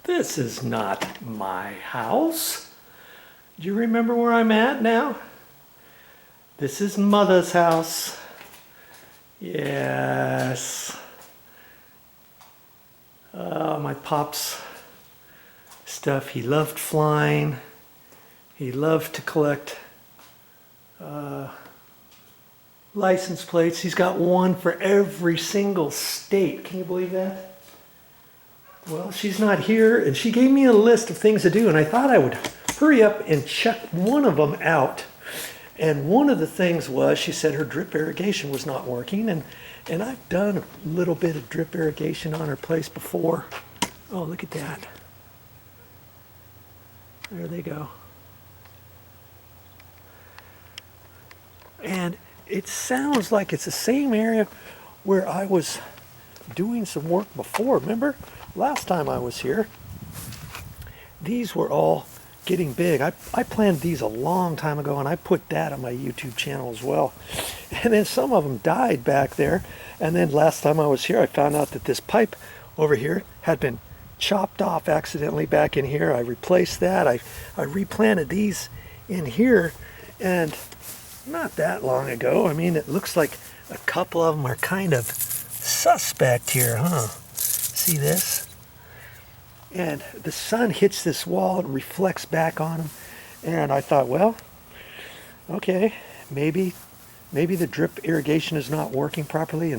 This is not my house. Do you remember where I'm at now? This is Motha's house. Yes. My pop's stuff. He loved flying. He loved to collect license plates. He's got one for every single state. Can you believe that? Well, she's not here, and she gave me a list of things to do, and I thought I would hurry up and check one of them out. And one of the things was, she said her drip irrigation was not working, and I've done a little bit of drip irrigation on her place before. Oh, look at that. There they go. And it sounds like it's the same area where I was doing some work before. Remember, last time I was here, these were all getting big. I planted these a long time ago, and I put that on my YouTube channel as well. And then some of them died back there. And then last time I was here, I found out that this pipe over here had been chopped off accidentally back in here. I replaced that. I replanted these in here, and not that long ago. I mean, it looks like a couple of them are kind of suspect here, huh? See this? And the sun hits this wall and reflects back on them. And I thought, well, okay, maybe the drip irrigation is not working properly.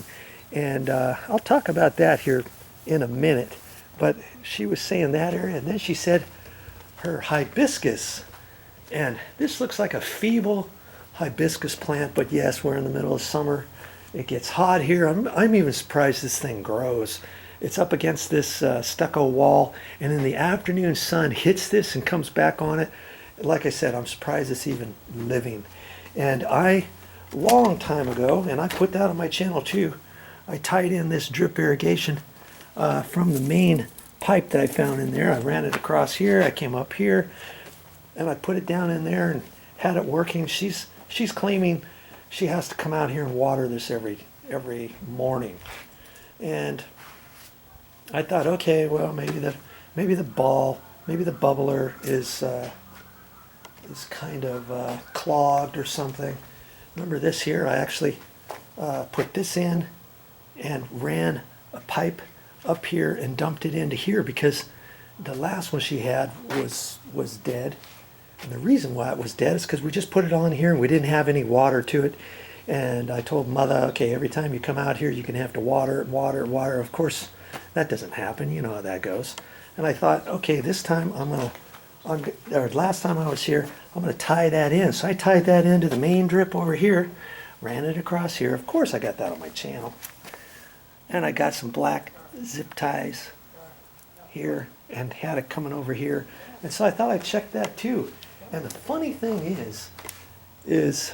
And I'll talk about that here in a minute. But she was saying that area, and then she said her hibiscus. And this looks like a feeble hibiscus plant, but yes, we're in the middle of summer. It gets hot here. I'm even surprised this thing grows. It's up against this stucco wall, and in the afternoon sun hits this and comes back on it. Like I said, I'm surprised it's even living. And long time ago, and I put that on my channel too, I tied in this drip irrigation from the main pipe that I found in there. I ran it across here, I came up here, and I put it down in there and had it working. She's claiming she has to come out here and water this every morning. And I thought, okay, well, maybe the bubbler is kind of clogged or something. Remember this here? I actually put this in and ran a pipe up here and dumped it into here because the last one she had was dead. And the reason why it was dead is because we just put it on here and we didn't have any water to it. And I told Motha, okay, every time you come out here, you're going to have to water it. Of course, that doesn't happen. You know how that goes. And I thought, okay, this time last time I was here, I'm going to tie that in. So I tied that into the main drip over here, ran it across here. Of course, I got that on my channel. And I got some black zip ties here and had it coming over here. And so I thought I'd check that too. And the funny thing is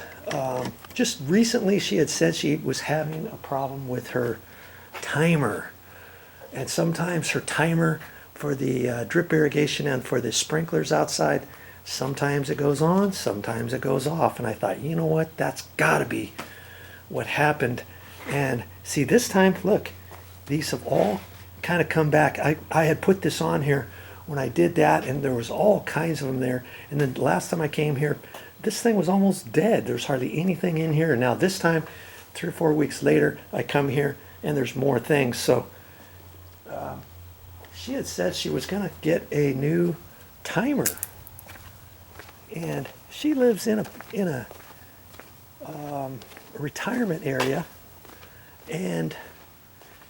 just recently she had said she was having a problem with her timer. And sometimes her timer for the drip irrigation and for the sprinklers outside, sometimes it goes on, sometimes it goes off. And I thought, you know what, that's got to be what happened. And see, this time, look, these have all kind of come back. I had put this on here when I did that, and there was all kinds of them there. And then last time I came here, this thing was almost dead. There's hardly anything in here. And now this time, 3 or 4 weeks later, I come here and there's more things. So she had said she was going to get a new timer. And she lives in a retirement area, and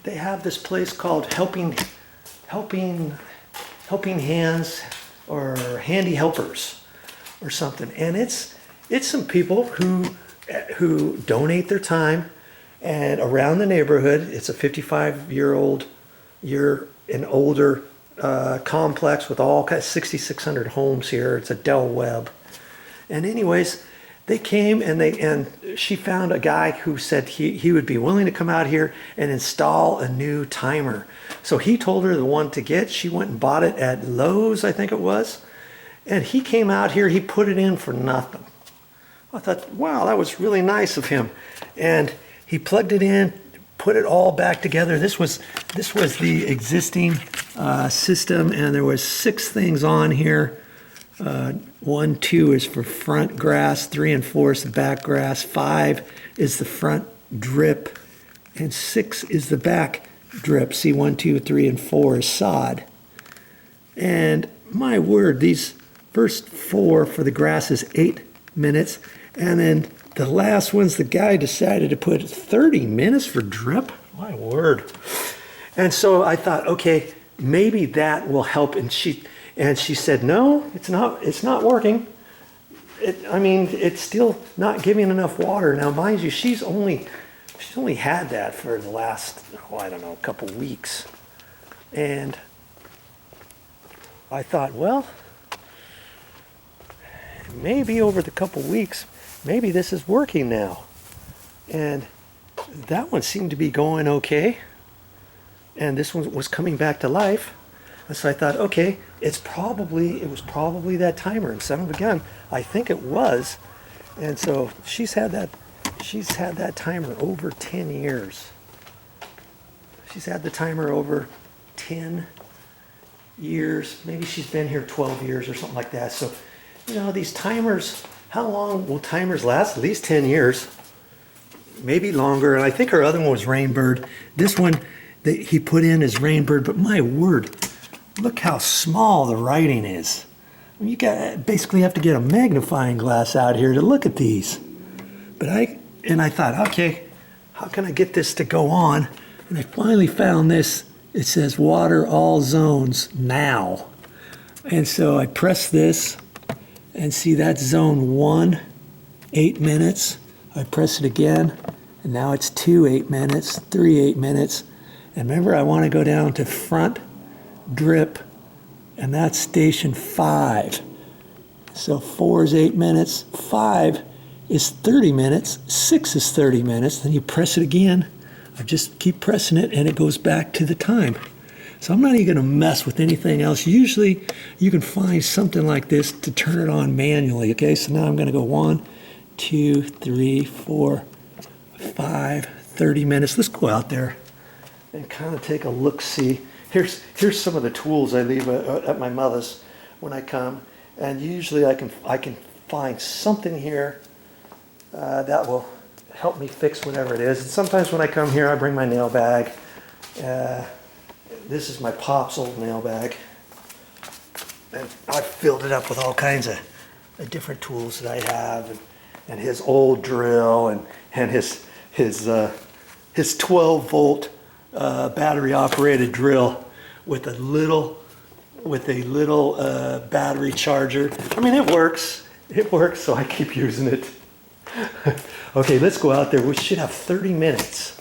they have this place called Helping Hands or Handy Helpers or something. And it's some people who donate their time, and around the neighborhood, it's a 55-year-old and older complex with all kinds of 6,600 homes here. It's a Dell Web. And anyways, they came and she found a guy who said he would be willing to come out here and install a new timer. So he told her the one to get. She went and bought it at Lowe's, I think it was. And he came out here, he put it in for nothing. I thought, wow, that was really nice of him. And he plugged it in, put it all back together. This was the existing system, and there was 6 things on here. 1, 2 is for front grass, 3 and 4 is the back grass, 5 is the front drip, and 6 is the back drip. See, 1, 2, 3, and 4 is sod. And my word, these first 4 for the grass is 8 minutes, and then the last one's the guy decided to put 30 minutes for drip. My word. And so I thought, okay, maybe that will help. And she said, no, it's not working. I mean, it's still not giving enough water. Now, mind you, she's only had that for the last, I don't know, a couple weeks. And I thought, well, maybe over the couple weeks, maybe this is working now. And that one seemed to be going okay. And this one was coming back to life. And so I thought, okay, it was probably that timer. And son of a gun, I think it was. And so she's had that timer over 10 years. She's had the timer over 10 years. Maybe she's been here 12 years or something like that. So, you know, these timers, how long will timers last? At least 10 years, maybe longer. And I think her other one was Rainbird. This one that he put in is Rainbird, but my word, look how small the writing is. You basically have to get a magnifying glass out here to look at these. But I thought, okay, how can I get this to go on? And I finally found this. It says water all zones now. And so I press this and see that's zone 1, 8 minutes. I press it again, and now it's 2, 8 minutes, 3, 8 minutes. And remember, I want to go down to front drip, and that's station 5. So 4 is 8 minutes, 5 is 30 minutes, 6 is 30 minutes. Then you press it again. I just keep pressing it, and it goes back to the time. So I'm not even going to mess with anything else. Usually you can find something like this to turn it on manually. Okay, so now I'm going to go 1, 2, 3, 4, 5, 30 minutes. Let's go out there and kind of take a look-see. Here's some of the tools I leave at my mother's when I come, and usually I can find something here that will help me fix whatever it is. And sometimes when I come here, I bring my nail bag. This is my pop's old nail bag, and I filled it up with all kinds of different tools that I have, and his old drill, and his 12-volt battery operated drill with a little battery charger. I mean, it works, so I keep using it. Okay, let's go out there. We should have 30 minutes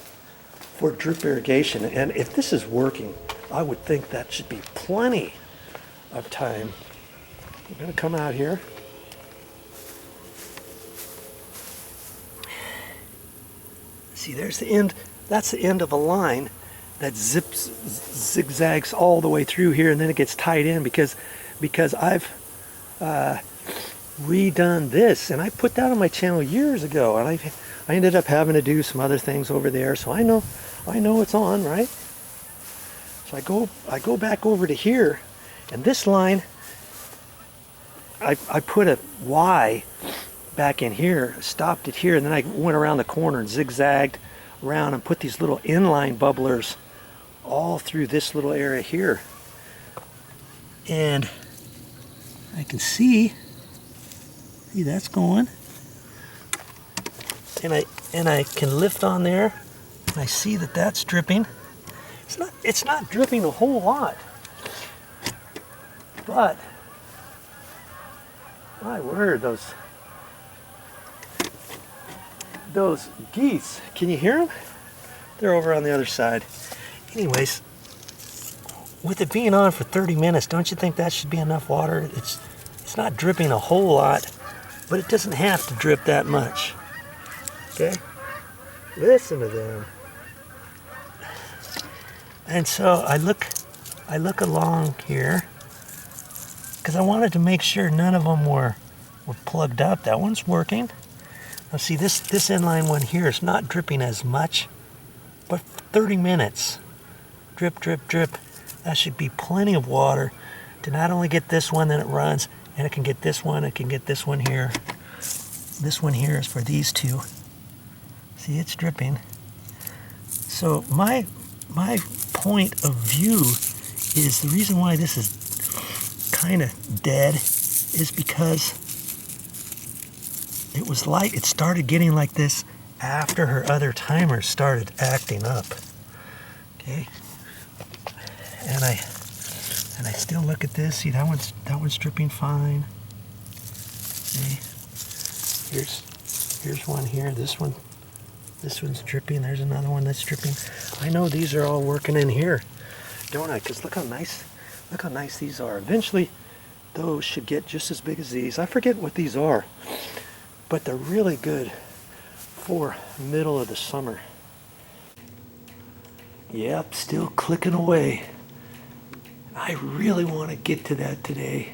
for drip irrigation, and if this is working, I would think that should be plenty of time. I'm going to come out here. See, there's the end. That's the end of a line that zigzags all the way through here, and then it gets tied in because I've redone this, and I put that on my channel years ago, and I ended up having to do some other things over there, so I know it's on, right? So I go back over to here, and this line, I put a Y back in here, stopped it here, and then I went around the corner and zigzagged around and put these little inline bubblers all through this little area here. And I can see that's going. And I can lift on there, and I see that that's dripping. It's not dripping a whole lot, but my word, those geese, can you hear them? They're over on the other side. Anyways, with it being on for 30 minutes, don't you think that should be enough water? It's not dripping a whole lot, but it doesn't have to drip that much. Okay? Listen to them. And so I look along here because I wanted to make sure none of them were plugged up. That one's working. Now see, this inline one here is not dripping as much but 30 minutes. Drip, drip, drip. That should be plenty of water to not only get this one, then it runs, and it can get this one, it can get this one here. This one here is for these two. See, it's dripping. So my point of view is the reason why this is kind of dead is because it started getting like this after her other timers started acting up. Okay, and I still look at this. See, that one's dripping fine. See, here's one here. This one's dripping. There's another one that's dripping. I know these are all working in here, don't I? Because look how nice these are. Eventually, those should get just as big as these. I forget what these are, but they're really good for middle of the summer. Yep, still clicking away. I really want to get to that today.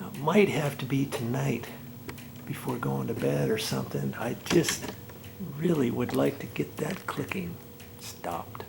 It might have to be tonight before going to bed or something. I just really would like to get that clicking stopped.